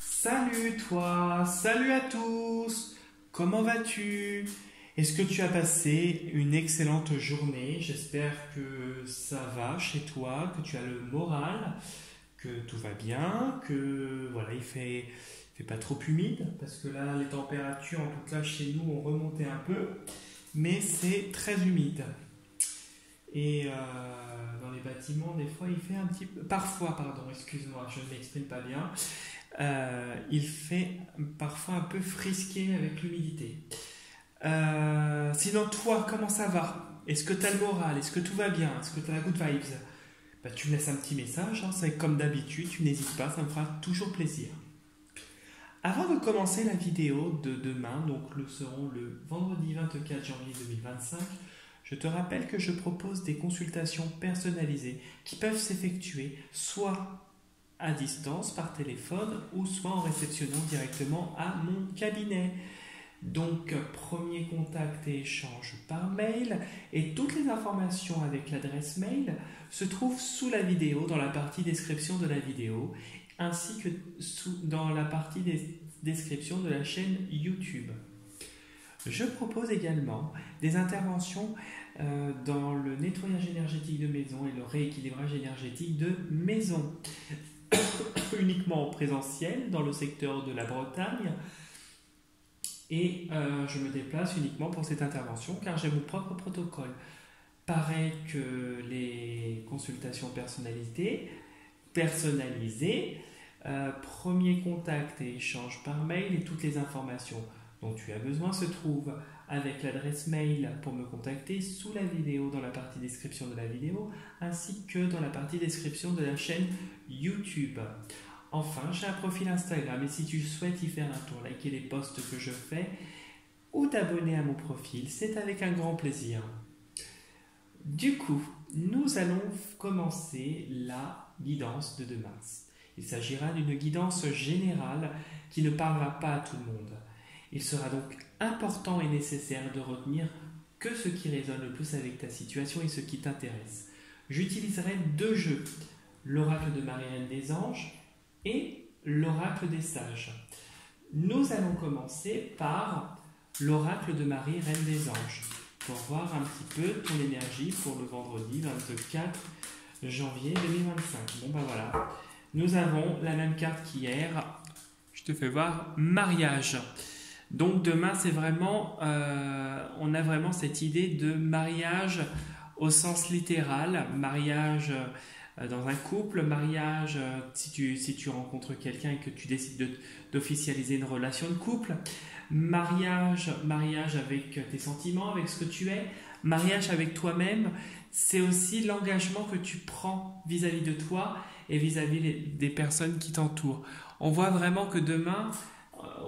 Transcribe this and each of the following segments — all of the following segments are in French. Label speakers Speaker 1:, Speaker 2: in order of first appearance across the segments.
Speaker 1: Salut toi, salut à tous, comment vas-tu? Est-ce que tu as passé une excellente journée? J'espère que ça va chez toi, que tu as le moral, que tout va bien, que voilà, il fait pas trop humide, parce que là, les températures, en tout cas chez nous, ont remonté un peu, mais c'est très humide. Et dans les bâtiments, des fois, il fait un petit peu. Parfois, pardon, excuse-moi, je ne m'exprime pas bien. Il fait parfois un peu frisqué avec l'humidité. Sinon, toi, comment ça va? Est-ce que tu as le moral? Est-ce que tout va bien? Est-ce que tu as la good vibes? Bah, tu me laisses un petit message, hein, c'est comme d'habitude, tu n'hésites pas, ça me fera toujours plaisir. Avant de commencer la vidéo de demain, donc le seront le vendredi 24 janvier 2025, je te rappelle que je propose des consultations personnalisées qui peuvent s'effectuer soit à distance par téléphone ou soit en réceptionnant directement à mon cabinet. Donc, premier contact et échange par mail et toutes les informations avec l'adresse mail se trouvent sous la vidéo dans la partie description de la vidéo ainsi que dans la partie description de la chaîne YouTube. Je propose également des interventions dans le nettoyage énergétique de maison et le rééquilibrage énergétique de maison, uniquement en présentiel dans le secteur de la Bretagne. Et je me déplace uniquement pour cette intervention car j'ai mon propre protocole. Pareil que les consultations personnalisées, premier contact et échange par mail et toutes les informations dont tu as besoin se trouvent avec l'adresse mail pour me contacter sous la vidéo dans la partie description de la vidéo ainsi que dans la partie description de la chaîne YouTube. Enfin, j'ai un profil Instagram et si tu souhaites y faire un tour, liker les posts que je fais ou t'abonner à mon profil, c'est avec un grand plaisir. Du coup, nous allons commencer la guidance de demain. Il s'agira d'une guidance générale qui ne parlera pas à tout le monde. Il sera donc important et nécessaire de retenir que ce qui résonne le plus avec ta situation et ce qui t'intéresse. J'utiliserai deux jeux, l'oracle de Marie-Reine des Anges et l'oracle des sages. Nous allons commencer par l'oracle de Marie, Reine des Anges, pour voir un petit peu ton énergie pour le vendredi 24 janvier 2025. Bon ben voilà, nous avons la même carte qu'hier. Je te fais voir mariage. Donc demain, c'est vraiment, on a vraiment cette idée de mariage au sens littéral, mariage dans un couple, mariage si tu rencontres quelqu'un et que tu décides d'officialiser une relation de couple, mariage avec tes sentiments, avec ce que tu es, mariage avec toi-même, c'est aussi l'engagement que tu prends vis-à-vis de toi et vis-à-vis des personnes qui t'entourent. On voit vraiment que demain,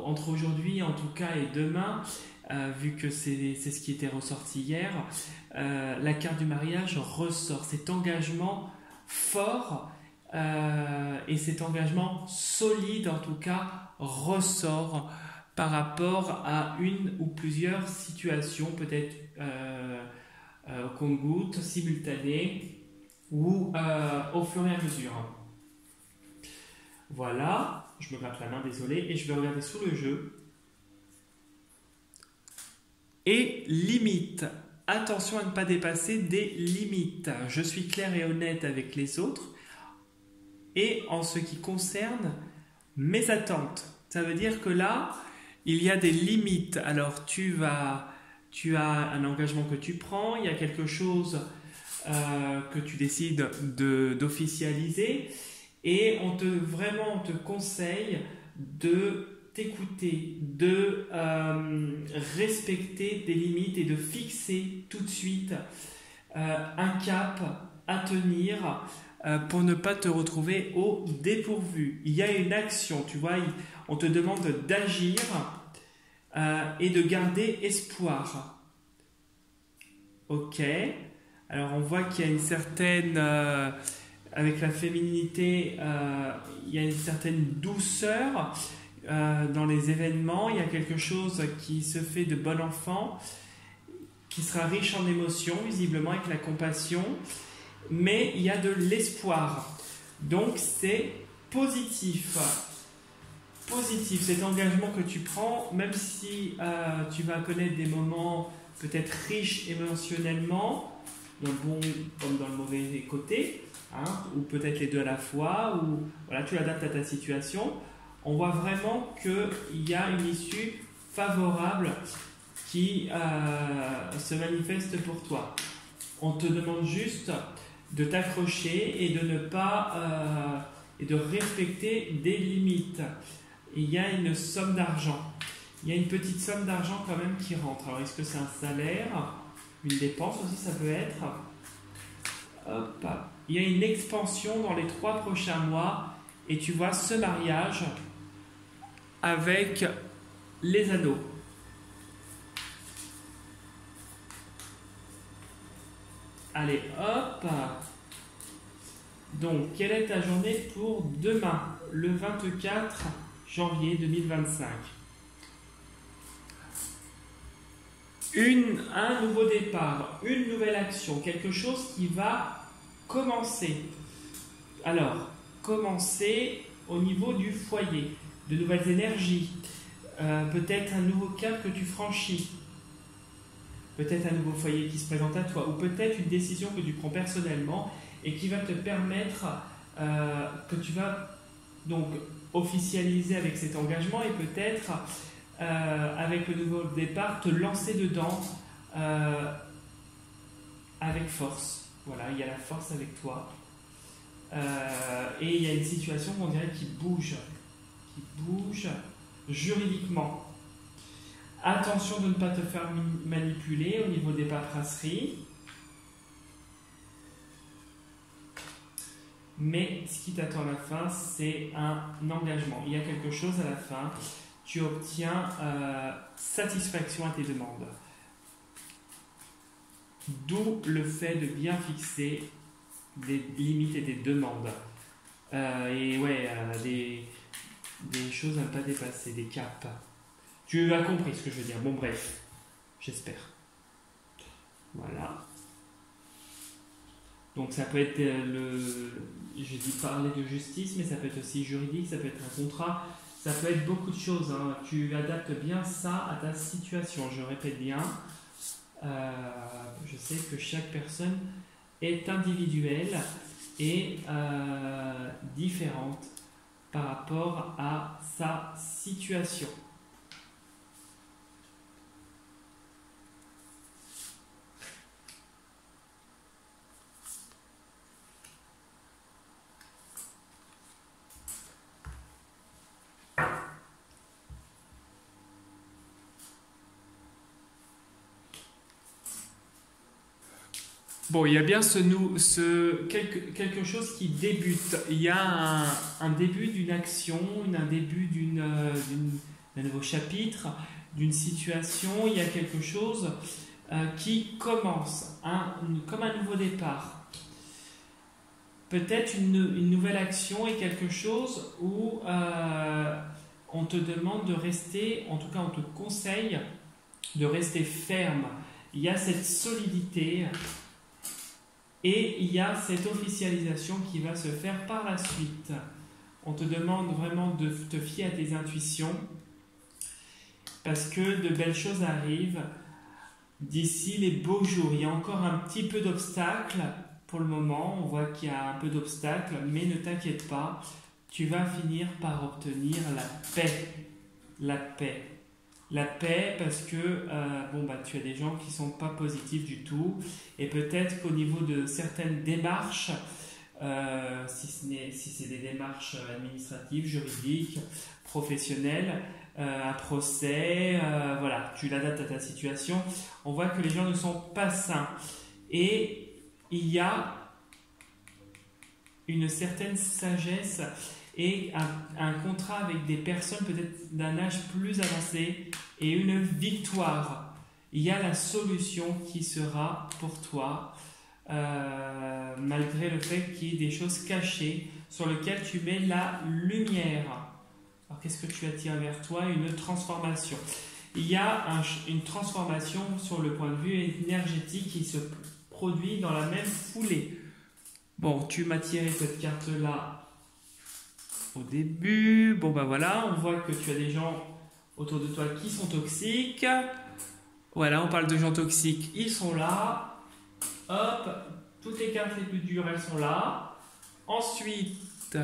Speaker 1: entre aujourd'hui en tout cas et demain, vu que c'est ce qui était ressorti hier, la carte du mariage ressort, cet engagement fort et cet engagement solide en tout cas ressort par rapport à une ou plusieurs situations peut-être au compte-gouttes, simultanées ou au fur et à mesure. Voilà, je me gratte la main, désolé, et je vais regarder sous le jeu. Et limite. Attention à ne pas dépasser des limites. Je suis clair et honnête avec les autres. Et en ce qui concerne mes attentes. Ça veut dire que là, il y a des limites. Alors, tu as un engagement que tu prends, il y a quelque chose que tu décides d'officialiser. Et on te conseille de t'écouter, de respecter des limites et de fixer tout de suite un cap à tenir pour ne pas te retrouver au dépourvu. Il y a une action, tu vois, on te demande d'agir et de garder espoir. Ok, alors on voit qu'il y a une certaine... avec la féminité, il y a une certaine douceur dans les événements. Il y a quelque chose qui se fait de bon enfant, qui sera riche en émotions, visiblement avec la compassion, mais il y a de l'espoir. Donc c'est positif. positif, cet engagement que tu prends, même si tu vas connaître des moments peut-être riches émotionnellement, dans le bon comme dans le mauvais côté, hein, ou peut-être les deux à la fois, ou voilà, tu l'adaptes à ta situation. On voit vraiment qu'il y a une issue favorable qui se manifeste pour toi. On te demande juste de t'accrocher et de ne pas et de respecter des limites. Et il y a une somme d'argent. Il y a une petite somme d'argent quand même qui rentre. Alors est-ce que c'est un salaire, une dépense aussi ça peut être. Hop. Il y a une expansion dans les 3 prochains mois et tu vois ce mariage avec les anneaux. Allez, hop. Donc, quelle est ta journée pour demain, le 24 janvier 2025? Un nouveau départ, une nouvelle action, quelque chose qui va commencer. Alors, commencer au niveau du foyer, de nouvelles énergies, peut-être un nouveau cap que tu franchis, peut-être un nouveau foyer qui se présente à toi, ou peut-être une décision que tu prends personnellement et qui va te permettre, que tu vas donc officialiser avec cet engagement et peut-être avec le nouveau départ te lancer dedans avec force. Voilà, il y a la force avec toi et il y a une situation qu'on dirait qui bouge juridiquement. Attention de ne pas te faire manipuler au niveau des paperasseries. Mais ce qui t'attend à la fin, c'est un engagement. Il y a quelque chose à la fin. Tu obtiens satisfaction à tes demandes. D'où le fait de bien fixer des limites et des demandes. Et ouais, des choses à ne pas dépasser, des caps. Tu as compris ce que je veux dire. Bon, bref, j'espère. Voilà. Donc ça peut être je dis parler de justice, mais ça peut être aussi juridique, ça peut être un contrat, ça peut être beaucoup de choses. Hein. Tu adaptes bien ça à ta situation. Je répète bien, je sais que chaque personne est individuelle et différente par rapport à sa situation. Bon, il y a bien quelque chose qui débute. Il y a un début d'une action, un début d'un nouveau chapitre, d'une situation. Il y a quelque chose qui commence, comme un nouveau départ. Peut-être une nouvelle action et quelque chose où on te demande de rester, en tout cas on te conseille de rester ferme. Il y a cette solidité. Et il y a cette officialisation qui va se faire par la suite. On te demande vraiment de te fier à tes intuitions parce que de belles choses arrivent d'ici les beaux jours. Il y a encore un petit peu d'obstacles pour le moment. On voit qu'il y a un peu d'obstacles, mais ne t'inquiète pas. Tu vas finir par obtenir la paix. La paix. La paix parce que tu as des gens qui ne sont pas positifs du tout et peut-être qu'au niveau de certaines démarches, si c'est des démarches administratives, juridiques, professionnelles, un procès, tu l'adaptes à ta situation, on voit que les gens ne sont pas sains et il y a une certaine sagesse et un contrat avec des personnes peut-être d'un âge plus avancé et une victoire. Il y a la solution qui sera pour toi, malgré le fait qu'il y ait des choses cachées sur lesquelles tu mets la lumière. Alors qu'est-ce que tu attires vers toi? Une transformation. Il y a une transformation sur le point de vue énergétique qui se produit dans la même foulée. Bon, tu m'as tiré cette carte-là au début. Bon bah voilà, on voit que tu as des gens autour de toi qui sont toxiques. Voilà, on parle de gens toxiques, ils sont là. Hop, toutes les cartes les plus dures, elles sont là. Ensuite,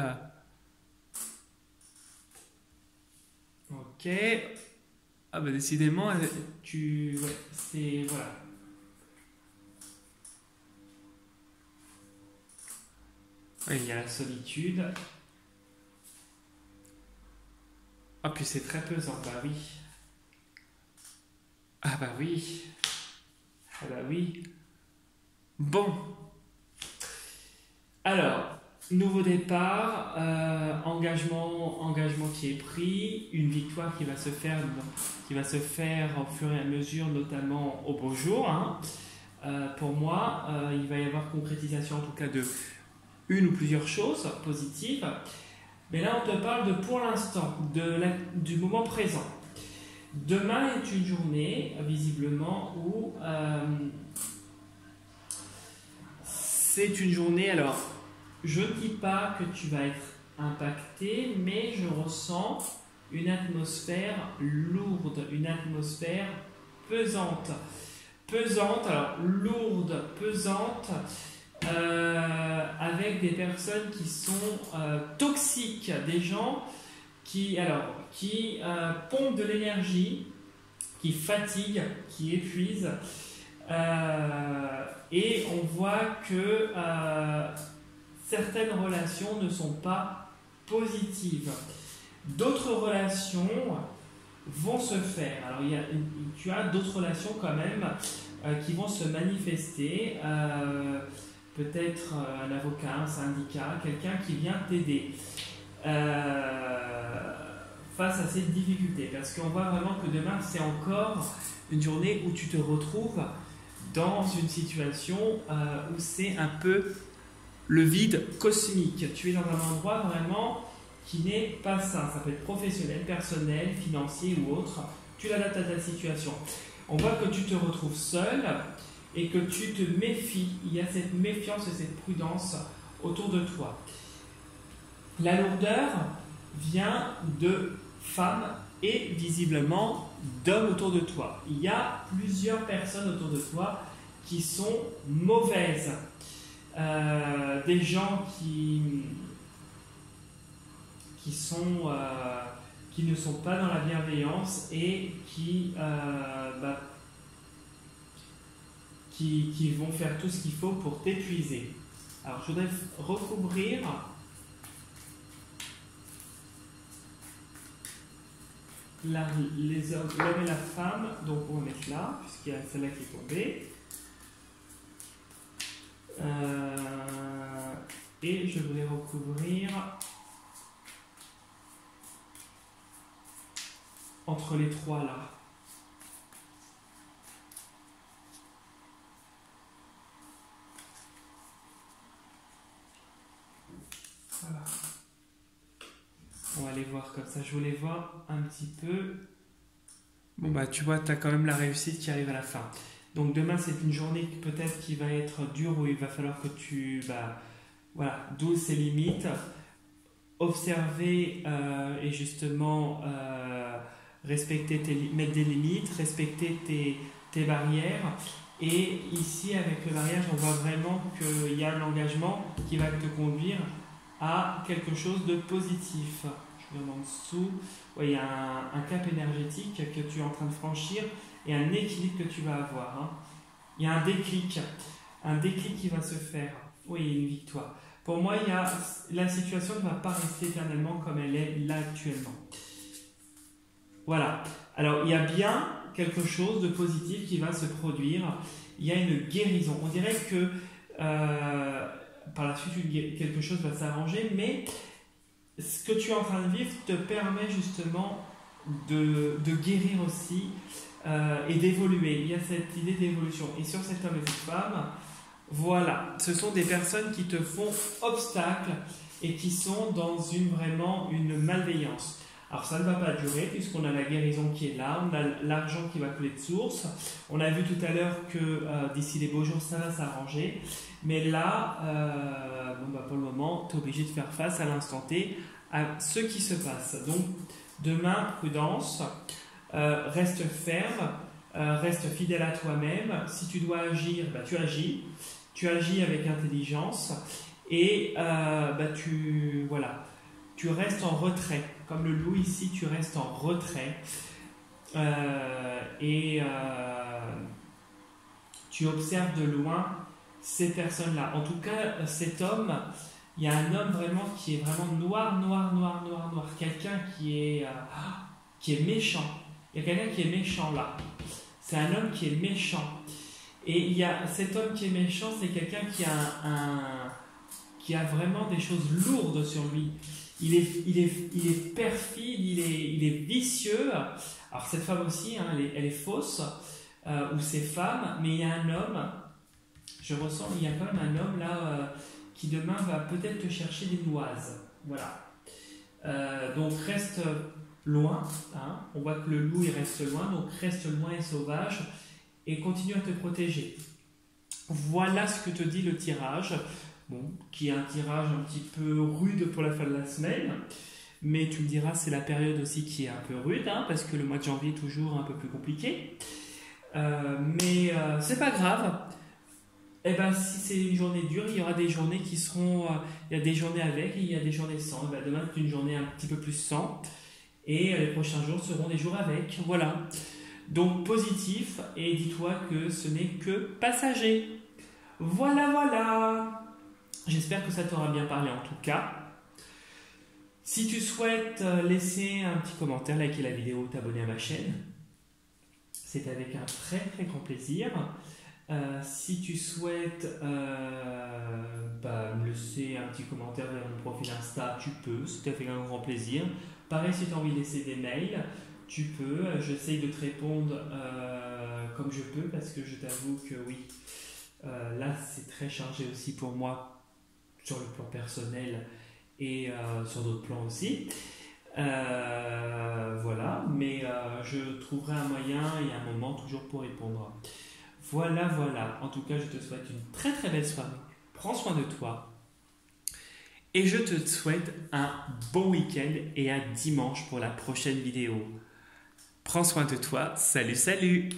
Speaker 1: ok. Ah bah décidément, ouais, c'est voilà. Ouais, il y a la solitude. Ah puis c'est très pesant, bah oui. Ah bah oui. Ah bah oui. Bon. Alors, nouveau départ, engagement qui est pris, une victoire qui va se faire au fur et à mesure, notamment au beau jour. Hein. Pour moi, il va y avoir concrétisation en tout cas de une ou plusieurs choses positives. Mais là, on te parle de pour l'instant, du moment présent. Demain est une journée, visiblement, où c'est une journée, alors, je ne dis pas que tu vas être impacté, mais je ressens une atmosphère lourde, une atmosphère pesante. Pesante, alors lourde, pesante, avec des personnes qui sont toxiques, des gens qui pompent de l'énergie, qui fatiguent, qui épuisent. Et on voit que certaines relations ne sont pas positives. D'autres relations vont se faire. Alors, tu as d'autres relations quand même qui vont se manifester. Peut-être un avocat, un syndicat, quelqu'un qui vient t'aider face à cette difficulté. Parce qu'on voit vraiment que demain, c'est encore une journée où tu te retrouves dans une situation où c'est un peu le vide cosmique. Tu es dans un endroit vraiment qui n'est pas sain. Ça peut être professionnel, personnel, financier ou autre. Tu l'adaptes à ta situation. On voit que tu te retrouves seul et que tu te méfies. Il y a cette méfiance et cette prudence autour de toi. La lourdeur vient de femmes et visiblement d'hommes autour de toi. Il y a plusieurs personnes autour de toi qui sont mauvaises. Des gens qui ne sont pas dans la bienveillance et qui vont faire tout ce qu'il faut pour t'épuiser. Alors je voudrais recouvrir l'homme et la femme, donc on va mettre là, puisqu'il y a celle-là qui est tombée. Et je voulais recouvrir entre les trois là. Voilà. On va aller voir comme ça. Je voulais voir un petit peu. Bon bah tu vois, tu as quand même la réussite qui arrive à la fin. Donc demain c'est une journée peut-être qui va être dure où il va falloir que tu d'où ses limites, observer et justement mettre des limites, respecter tes barrières. Et ici avec le mariage on voit vraiment qu'il y a l'engagement qui va te conduire à quelque chose de positif. Je viens en dessous, il y a un cap énergétique que tu es en train de franchir et un équilibre que tu vas avoir. Hein. Il y a un déclic qui va se faire. Oui, il y a une victoire. Pour moi, la situation ne va pas rester éternellement comme elle est là actuellement. Voilà. Alors, il y a bien quelque chose de positif qui va se produire. Il y a une guérison. On dirait que par la suite, quelque chose va s'arranger, mais ce que tu es en train de vivre te permet justement de guérir aussi et d'évoluer. Il y a cette idée d'évolution. Et sur cet homme et cette femme, voilà, ce sont des personnes qui te font obstacle et qui sont dans vraiment une malveillance. Alors ça ne va pas durer puisqu'on a la guérison qui est là, on a l'argent qui va couler de source. On a vu tout à l'heure que d'ici les beaux jours ça va s'arranger. Mais là, pour le moment, tu es obligé de faire face à l'instant T à ce qui se passe. Donc, demain, prudence, reste ferme, reste fidèle à toi-même. Si tu dois agir, bah, tu agis. Tu agis avec intelligence et voilà, tu restes en retrait. Comme le loup ici, tu restes en retrait. Tu observes de loin ces personnes-là. En tout cas, cet homme, il y a un homme vraiment qui est vraiment noir. Quelqu'un qui est méchant. Il y a quelqu'un qui est méchant là. C'est un homme qui est méchant. Et il y a cet homme qui est méchant, c'est quelqu'un qui a vraiment des choses lourdes sur lui. Il est perfide, il est vicieux. Alors cette femme aussi, hein, elle est fausse, ou ces femmes, mais il y a un homme, je ressens, il y a quand même un homme là qui demain va peut-être te chercher des noises. Voilà. Donc reste loin, hein. On voit que le loup il reste loin, donc reste loin et sauvage et continue à te protéger. Voilà ce que te dit le tirage, bon, qui est un tirage un petit peu rude pour la fin de la semaine, mais tu me diras c'est la période aussi qui est un peu rude, hein, parce que le mois de janvier est toujours un peu plus compliqué, mais c'est pas grave. Eh ben, si c'est une journée dure, il y aura des journées qui seront, il y a des journées avec et il y a des journées sans. Eh ben, demain c'est une journée un petit peu plus sans et les prochains jours seront des jours avec. Voilà. Donc positif et dis-toi que ce n'est que passager. Voilà. J'espère que ça t'aura bien parlé en tout cas. Si tu souhaites laisser un petit commentaire, liker la vidéo, t'abonner à ma chaîne, c'est avec un très très grand plaisir. Si tu souhaites me laisser un petit commentaire vers mon profil Insta, tu peux, c'est avec un grand plaisir. Pareil, si tu as envie de laisser des mails, tu peux. J'essaye de te répondre comme je peux parce que je t'avoue que oui, là c'est très chargé aussi pour moi sur le plan personnel et sur d'autres plans aussi. Voilà, mais je trouverai un moyen et un moment toujours pour répondre. Voilà. En tout cas, je te souhaite une très très belle soirée. Prends soin de toi. Et je te souhaite un bon week-end et à dimanche pour la prochaine vidéo. Prends soin de toi. Salut.